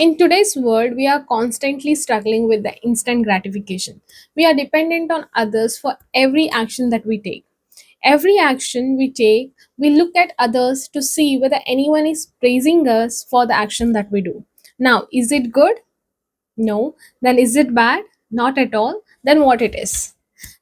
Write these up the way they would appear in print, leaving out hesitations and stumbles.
In today's world, we are constantly struggling with the instant gratification. We are dependent on others for every action that we take. Every action we take, we look at others to see whether anyone is praising us for the action that we do. Now, is it good? No. Then is it bad? Not at all. Then what it is?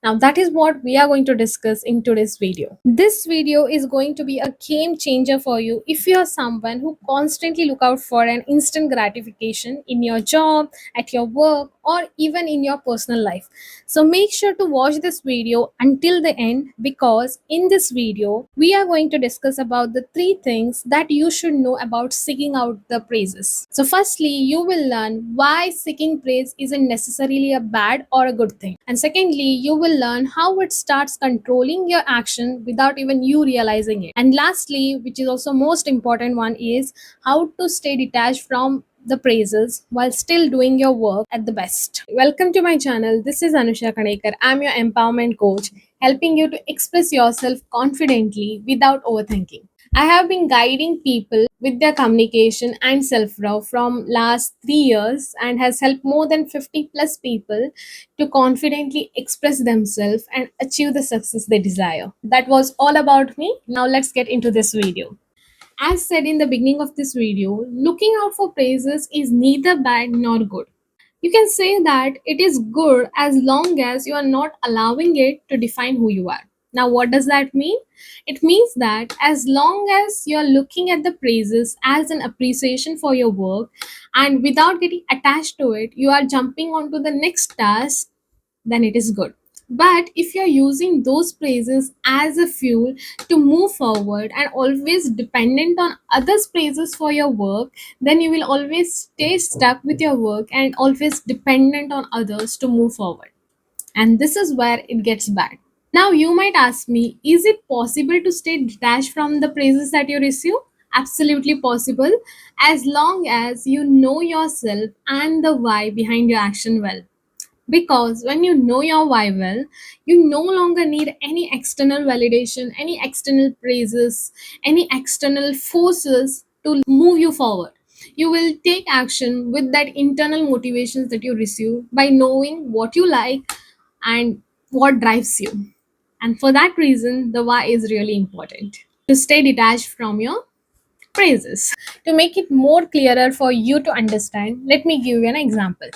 Now, that is what we are going to discuss in today's video. This video is going to be a game changer for you if you are someone who constantly look out for an instant gratification in your job, at your work, or even in your personal life. So make sure to watch this video until the end, because in this video we are going to discuss about the three things that you should know about seeking out the praises. So firstly, you will learn why seeking praise isn't necessarily a bad or a good thing. And secondly, you will learn how it starts controlling your action without even you realizing it. And lastly, which is also most important one, is how to stay detached from the praises while still doing your work at the best. Welcome to my channel. This is Anusha Kanekar. I'm your empowerment coach, helping you to express yourself confidently without overthinking. I have been guiding people with their communication and self-love from last 3 years and has helped more than 50 plus people to confidently express themselves and achieve the success they desire. That was all about me. Now let's get into this video. As said in the beginning of this video, looking out for praises is neither bad nor good. You can say that it is good as long as you are not allowing it to define who you are. Now, what does that mean? It means that as long as you are looking at the praises as an appreciation for your work and without getting attached to it, you are jumping onto the next task, then it is good. But if you're using those praises as a fuel to move forward and always dependent on others' praises for your work, then you will always stay stuck with your work and always dependent on others to move forward. And this is where it gets bad. Now, you might ask me, is it possible to stay detached from the praises that you receive? Absolutely possible, as long as you know yourself and the why behind your action well. Because when you know your why well, you no longer need any external validation, any external praises, any external forces to move you forward. You will take action with that internal motivations that you receive by knowing what you like and what drives you. And for that reason, the why is really important. To stay detached from your praises. To make it more clearer for you to understand, let me give you an example.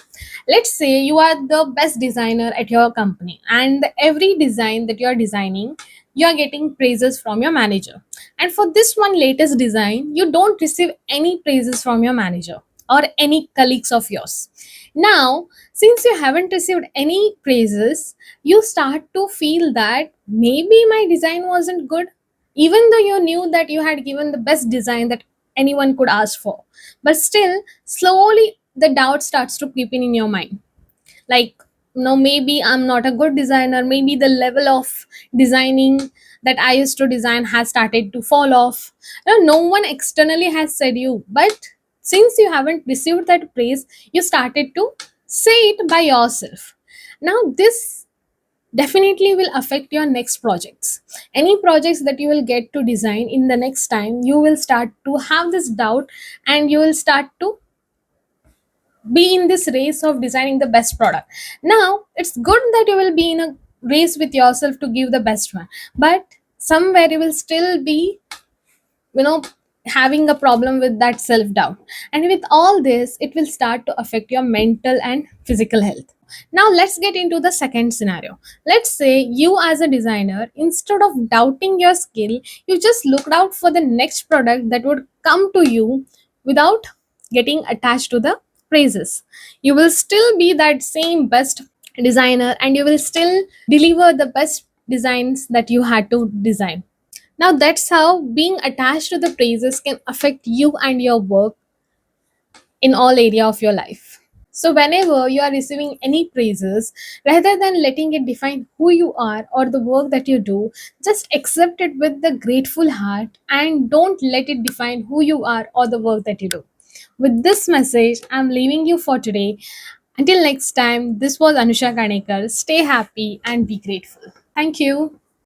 Let's say you are the best designer at your company, and every design that you are designing, you are getting praises from your manager. And for this one latest design, you don't receive any praises from your manager or any colleagues of yours. Now, since you haven't received any praises, you start to feel that maybe my design wasn't good, even though you knew that you had given the best design that anyone could ask for. But still, slowly the doubt starts to creep in your mind. Like, no, maybe I'm not a good designer, maybe the level of designing that I used to design has started to fall off. No one externally has said you, but since you haven't received that praise, you started to say it by yourself. Now this definitely will affect your next projects. Any projects that you will get to design in the next time, you will start to have this doubt, and you will start to be in this race of designing the best product. Now it's good that you will be in a race with yourself to give the best one, but somewhere you will still be, you know having a problem with that self doubt. And with all this, it will start to affect your mental and physical health. Now let's get into the second scenario. Let's say you, as a designer, instead of doubting your skill, you just looked out for the next product that would come to you without getting attached to the praises. You will still be that same best designer, and you will still deliver the best designs that you had to design. Now, that's how being attached to the praises can affect you and your work in all area of your life. So whenever you are receiving any praises, rather than letting it define who you are or the work that you do, just accept it with the grateful heart and don't let it define who you are or the work that you do. With this message, I'm leaving you for today. Until next time, this was Anusha Kanekar. Stay happy and be grateful. Thank you.